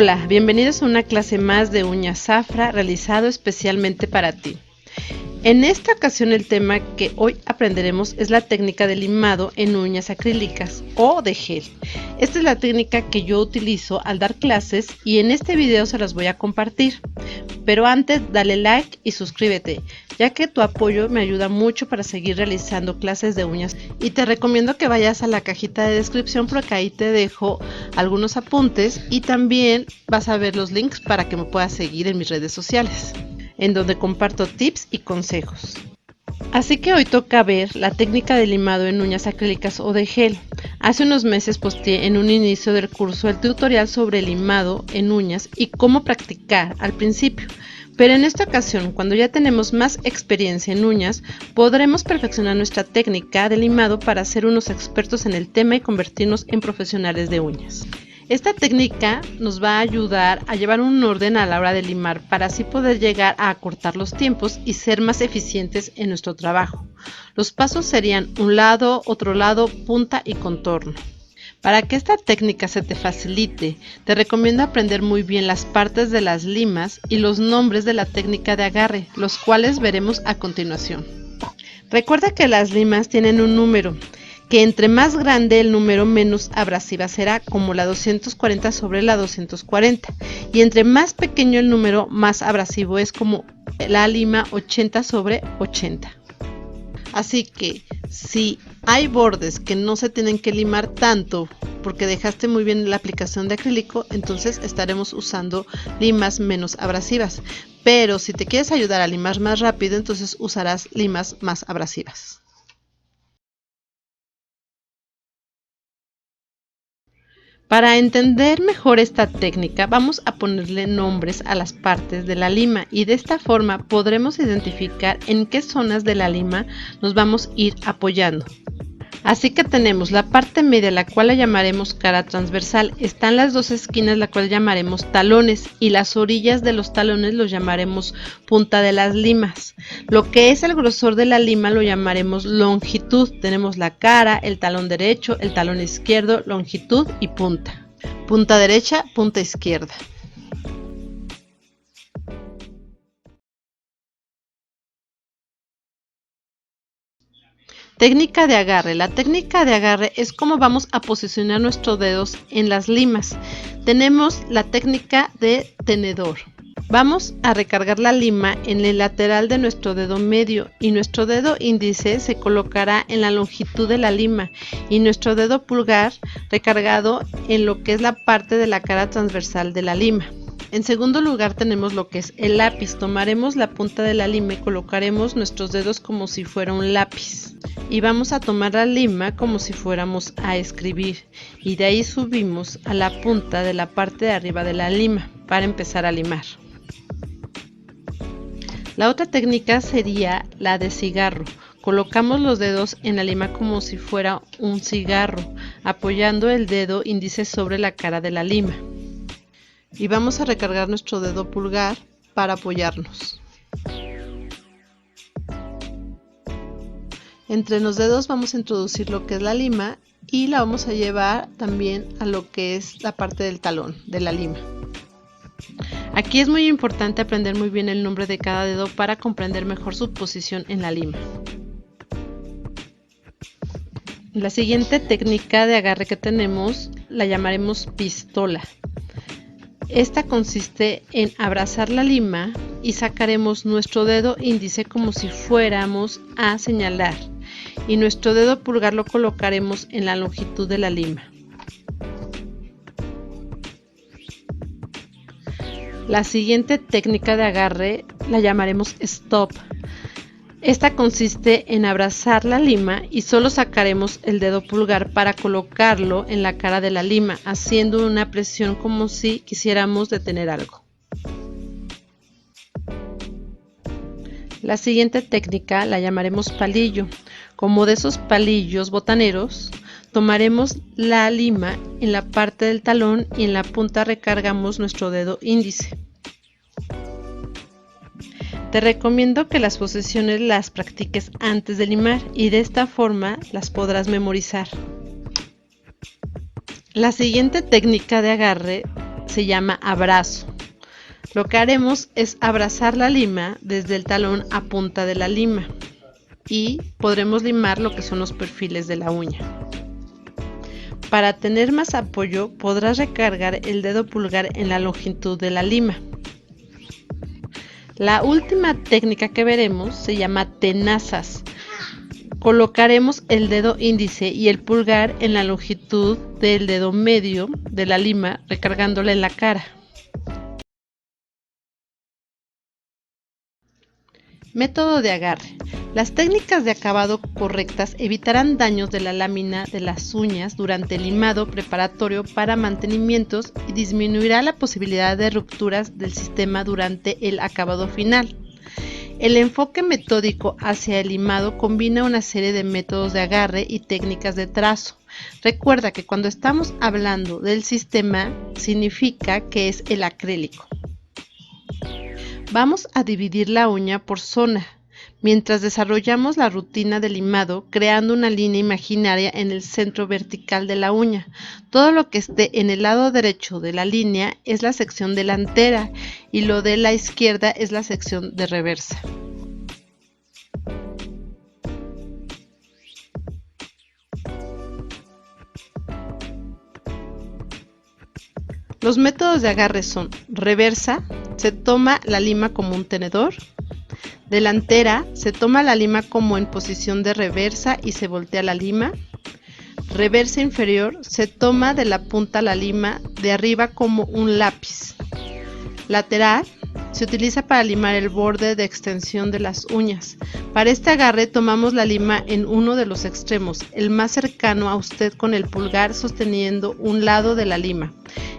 Hola, bienvenidos a una clase más de uñas Zafra realizado especialmente para ti. En esta ocasión el tema que hoy aprenderemos es la técnica de limado en uñas acrílicas o de gel. Esta es la técnica que yo utilizo al dar clases y en este video se las voy a compartir. Pero antes dale like y suscríbete, ya que tu apoyo me ayuda mucho para seguir realizando clases de uñas. Y te recomiendo que vayas a la cajita de descripción porque ahí te dejo algunos apuntes y también vas a ver los links para que me puedas seguir en mis redes sociales, en donde comparto tips y consejos. Así que hoy toca ver la técnica de limado en uñas acrílicas o de gel. Hace unos meses posteé en un inicio del curso el tutorial sobre limado en uñas y cómo practicar al principio. Pero en esta ocasión, cuando ya tenemos más experiencia en uñas, podremos perfeccionar nuestra técnica de limado para ser unos expertos en el tema y convertirnos en profesionales de uñas. Esta técnica nos va a ayudar a llevar un orden a la hora de limar para así poder llegar a acortar los tiempos y ser más eficientes en nuestro trabajo. Los pasos serían un lado, otro lado, punta y contorno. Para que esta técnica se te facilite, te recomiendo aprender muy bien las partes de las limas y los nombres de la técnica de agarre, los cuales veremos a continuación. Recuerda que las limas tienen un número, que entre más grande el número menos abrasiva será, como la 240 sobre la 240, y entre más pequeño el número más abrasivo es, como la lima 80 sobre 80. Así que si hay bordes que no se tienen que limar tanto porque dejaste muy bien la aplicación de acrílico, entonces estaremos usando limas menos abrasivas. Pero si te quieres ayudar a limar más rápido, entonces usarás limas más abrasivas. Para entender mejor esta técnica, vamos a ponerle nombres a las partes de la lima y de esta forma podremos identificar en qué zonas de la lima nos vamos a ir apoyando. Así que tenemos la parte media, la cual la llamaremos cara transversal, están las dos esquinas, la cual llamaremos talones, y las orillas de los talones los llamaremos punta de las limas. Lo que es el grosor de la lima lo llamaremos longitud. Tenemos la cara, el talón derecho, el talón izquierdo, longitud y punta. Punta derecha, punta izquierda. Técnica de agarre. La técnica de agarre es cómo vamos a posicionar nuestros dedos en las limas. Tenemos la técnica de tenedor. Vamos a recargar la lima en el lateral de nuestro dedo medio y nuestro dedo índice se colocará en la longitud de la lima y nuestro dedo pulgar recargado en lo que es la parte de la cara transversal de la lima. En segundo lugar tenemos lo que es el lápiz. Tomaremos la punta de la lima y colocaremos nuestros dedos como si fuera un lápiz. Y vamos a tomar la lima como si fuéramos a escribir. Y de ahí subimos a la punta de la parte de arriba de la lima para empezar a limar. La otra técnica sería la de cigarro. Colocamos los dedos en la lima como si fuera un cigarro, apoyando el dedo índice sobre la cara de la lima. Y vamos a recargar nuestro dedo pulgar para apoyarnos. Entre los dedos vamos a introducir lo que es la lima y la vamos a llevar también a lo que es la parte del talón de la lima. Aquí es muy importante aprender muy bien el nombre de cada dedo para comprender mejor su posición en la lima. La siguiente técnica de agarre que tenemos la llamaremos pistola. Esta consiste en abrazar la lima y sacaremos nuestro dedo índice como si fuéramos a señalar y nuestro dedo pulgar lo colocaremos en la longitud de la lima. La siguiente técnica de agarre la llamaremos stop. Esta consiste en abrazar la lima y solo sacaremos el dedo pulgar para colocarlo en la cara de la lima, haciendo una presión como si quisiéramos detener algo. La siguiente técnica la llamaremos palillo. Como de esos palillos botaneros, tomaremos la lima en la parte del talón y en la punta recargamos nuestro dedo índice. Te recomiendo que las posiciones las practiques antes de limar y de esta forma las podrás memorizar. La siguiente técnica de agarre se llama abrazo. Lo que haremos es abrazar la lima desde el talón a punta de la lima y podremos limar lo que son los perfiles de la uña. Para tener más apoyo podrás recargar el dedo pulgar en la longitud de la lima. La última técnica que veremos se llama tenazas. Colocaremos el dedo índice y el pulgar en la longitud del dedo medio de la lima, recargándola en la cara. Método de agarre. Las técnicas de acabado correctas evitarán daños de la lámina de las uñas durante el limado preparatorio para mantenimientos y disminuirá la posibilidad de rupturas del sistema durante el acabado final. El enfoque metódico hacia el limado combina una serie de métodos de agarre y técnicas de trazo. Recuerda que cuando estamos hablando del sistema, significa que es el acrílico. Vamos a dividir la uña por zona, mientras desarrollamos la rutina de limado, creando una línea imaginaria en el centro vertical de la uña. Todo lo que esté en el lado derecho de la línea es la sección delantera y lo de la izquierda es la sección de reversa. Los métodos de agarre son: reversa, se toma la lima como un tenedor; delantera, se toma la lima como en posición de reversa y se voltea la lima; reversa inferior, se toma de la punta la lima de arriba como un lápiz; lateral, se utiliza para limar el borde de extensión de las uñas. Para este agarre tomamos la lima en uno de los extremos, el más cercano a usted, con el pulgar sosteniendo un lado de la lima,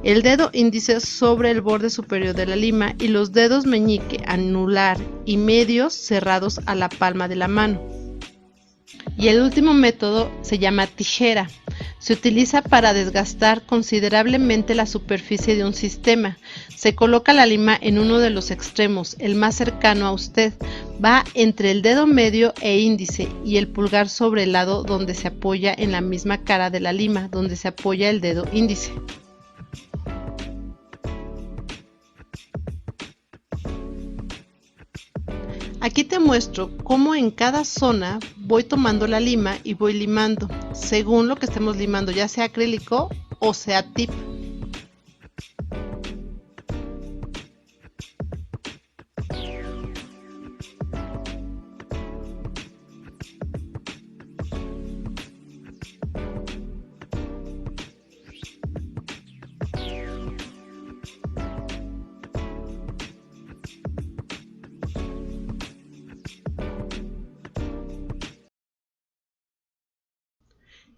el dedo índice sobre el borde superior de la lima y los dedos meñique, anular y medios cerrados a la palma de la mano. Y el último método se llama tijera. Se utiliza para desgastar considerablemente la superficie de un sistema. Se coloca la lima en uno de los extremos, el más cercano a usted. Va entre el dedo medio e índice y el pulgar sobre el lado donde se apoya en la misma cara de la lima, donde se apoya el dedo índice. Aquí te muestro cómo en cada zona voy tomando la lima y voy limando, según lo que estemos limando, ya sea acrílico o sea tip.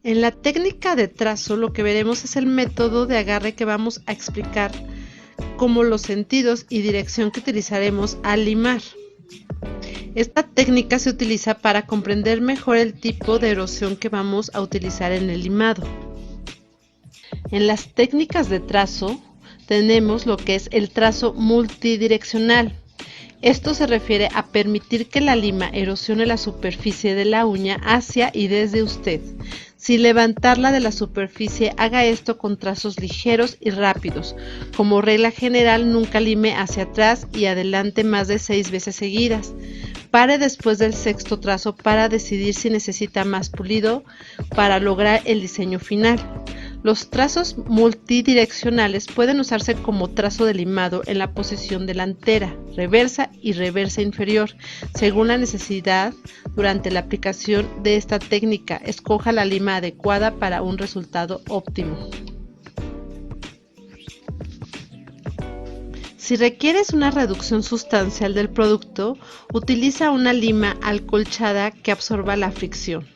En la técnica de trazo lo que veremos es el método de agarre que vamos a explicar, como los sentidos y dirección que utilizaremos al limar. Esta técnica se utiliza para comprender mejor el tipo de erosión que vamos a utilizar en el limado. En las técnicas de trazo tenemos lo que es el trazo multidireccional. Esto se refiere a permitir que la lima erosione la superficie de la uña hacia y desde usted. Sin levantarla de la superficie, haga esto con trazos ligeros y rápidos. Como regla general, nunca lime hacia atrás y adelante más de 6 veces seguidas. Pare después del sexto trazo para decidir si necesita más pulido para lograr el diseño final. Los trazos multidireccionales pueden usarse como trazo de limado en la posición delantera, reversa y reversa inferior. Según la necesidad, durante la aplicación de esta técnica, escoja la lima adecuada para un resultado óptimo. Si requieres una reducción sustancial del producto, utiliza una lima acolchada que absorba la fricción.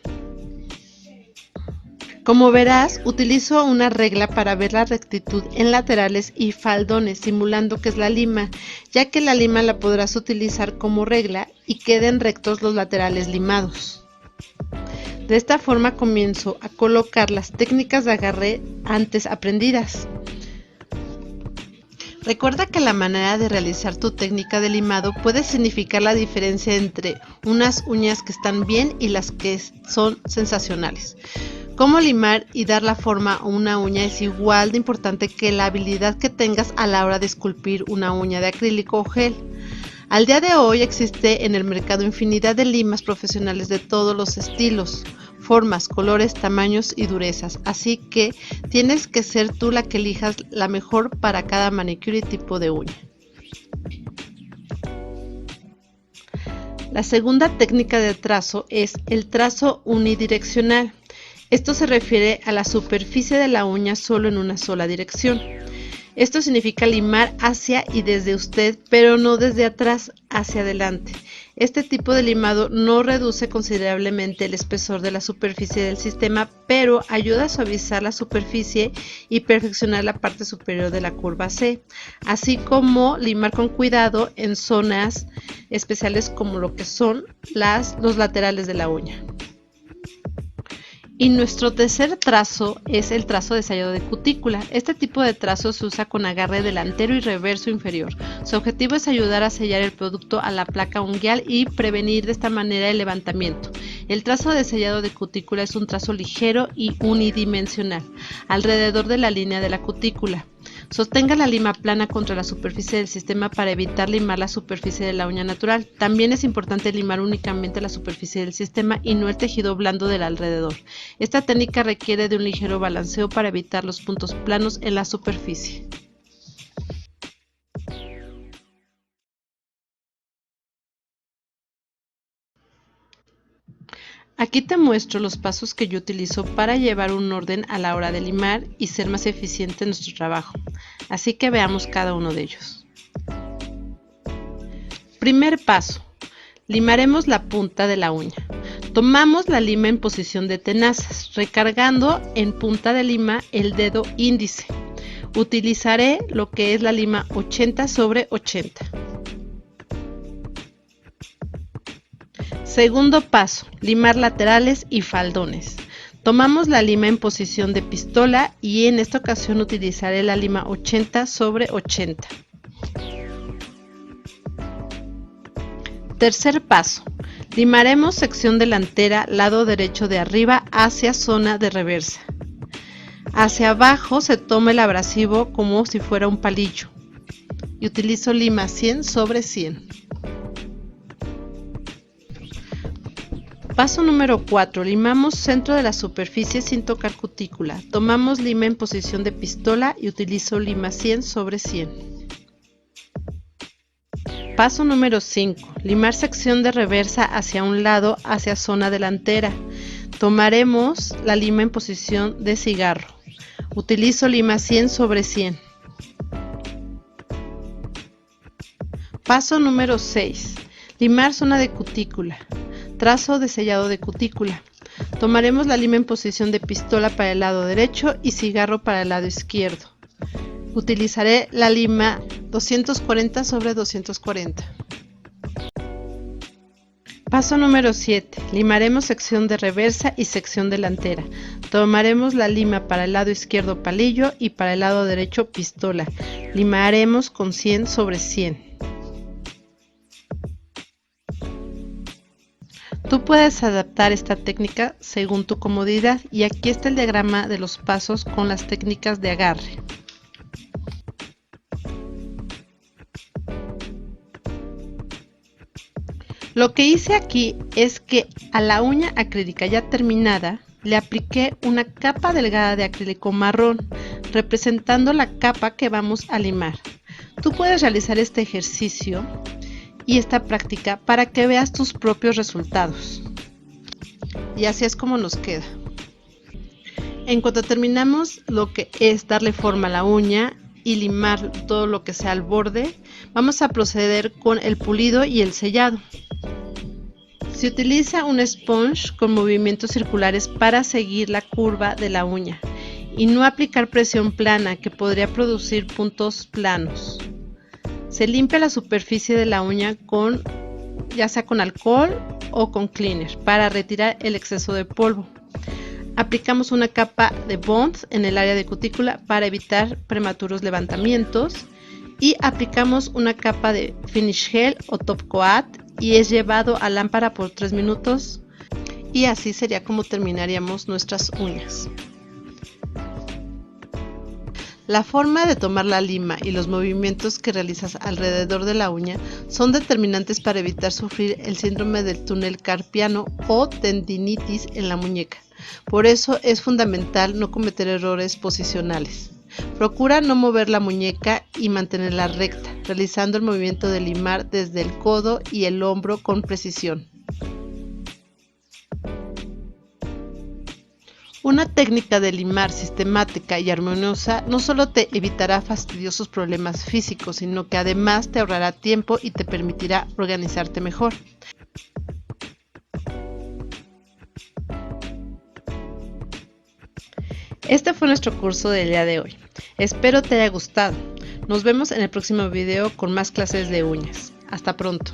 Como verás, utilizo una regla para ver la rectitud en laterales y faldones, simulando que es la lima, ya que la lima la podrás utilizar como regla y queden rectos los laterales limados. De esta forma comienzo a colocar las técnicas de agarre antes aprendidas. Recuerda que la manera de realizar tu técnica de limado puede significar la diferencia entre unas uñas que están bien y las que son sensacionales. Cómo limar y dar la forma a una uña es igual de importante que la habilidad que tengas a la hora de esculpir una uña de acrílico o gel. Al día de hoy existe en el mercado infinidad de limas profesionales de todos los estilos, formas, colores, tamaños y durezas, así que tienes que ser tú la que elijas la mejor para cada manicure y tipo de uña. La segunda técnica de trazo es el trazo unidireccional. Esto se refiere a la superficie de la uña solo en una sola dirección. Esto significa limar hacia y desde usted, pero no desde atrás hacia adelante. Este tipo de limado no reduce considerablemente el espesor de la superficie del sistema, pero ayuda a suavizar la superficie y perfeccionar la parte superior de la curva C, así como limar con cuidado en zonas especiales como lo que son los laterales de la uña. Y nuestro tercer trazo es el trazo de sellado de cutícula. Este tipo de trazo se usa con agarre delantero y reverso inferior. Su objetivo es ayudar a sellar el producto a la placa unguial y prevenir de esta manera el levantamiento. El trazo de sellado de cutícula es un trazo ligero y unidimensional alrededor de la línea de la cutícula. Sostenga la lima plana contra la superficie del sistema para evitar limar la superficie de la uña natural. También es importante limar únicamente la superficie del sistema y no el tejido blando del alrededor. Esta técnica requiere de un ligero balanceo para evitar los puntos planos en la superficie. Aquí te muestro los pasos que yo utilizo para llevar un orden a la hora de limar y ser más eficiente en nuestro trabajo. Así que veamos cada uno de ellos. Primer paso. Limaremos la punta de la uña. Tomamos la lima en posición de tenazas, recargando en punta de lima el dedo índice. Utilizaré lo que es la lima 80 sobre 80. Segundo paso, limar laterales y faldones. Tomamos la lima en posición de pistola y en esta ocasión utilizaré la lima 80 sobre 80. Tercer paso, limaremos sección delantera, lado derecho de arriba hacia zona de reversa. Hacia abajo se toma el abrasivo como si fuera un palillo y utilizo lima 100 sobre 100. Paso número 4. Limamos centro de la superficie sin tocar cutícula. Tomamos lima en posición de pistola y utilizo lima 100 sobre 100. Paso número 5. Limar sección de reversa hacia un lado, hacia zona delantera. Tomaremos la lima en posición de cigarro. Utilizo lima 100 sobre 100. Paso número 6. Limar zona de cutícula. Trazo de sellado de cutícula. Tomaremos la lima en posición de pistola para el lado derecho y cigarro para el lado izquierdo. Utilizaré la lima 240 sobre 240. Paso número 7. Limaremos sección de reversa y sección delantera. Tomaremos la lima para el lado izquierdo palillo y para el lado derecho pistola. Limaremos con 100 sobre 100. Tú puedes adaptar esta técnica según tu comodidad y aquí está el diagrama de los pasos con las técnicas de agarre. Lo que hice aquí es que a la uña acrílica ya terminada le apliqué una capa delgada de acrílico marrón, representando la capa que vamos a limar. Tú puedes realizar este ejercicio y esta práctica para que veas tus propios resultados. Y así es como nos queda. En cuanto terminamos lo que es darle forma a la uña y limar todo lo que sea al borde, vamos a proceder con el pulido y el sellado. Se utiliza un sponge con movimientos circulares para seguir la curva de la uña y no aplicar presión plana que podría producir puntos planos. Se limpia la superficie de la uña ya sea con alcohol o con cleaner para retirar el exceso de polvo. Aplicamos una capa de Bond en el área de cutícula para evitar prematuros levantamientos y aplicamos una capa de Finish Gel o Top Coat y es llevado a lámpara por 3 minutos y así sería como terminaríamos nuestras uñas. La forma de tomar la lima y los movimientos que realizas alrededor de la uña son determinantes para evitar sufrir el síndrome del túnel carpiano o tendinitis en la muñeca. Por eso es fundamental no cometer errores posicionales. Procura no mover la muñeca y mantenerla recta, realizando el movimiento de limar desde el codo y el hombro con precisión. Una técnica de limar sistemática y armoniosa no solo te evitará fastidiosos problemas físicos, sino que además te ahorrará tiempo y te permitirá organizarte mejor. Este fue nuestro curso del día de hoy. Espero te haya gustado. Nos vemos en el próximo video con más clases de uñas. Hasta pronto.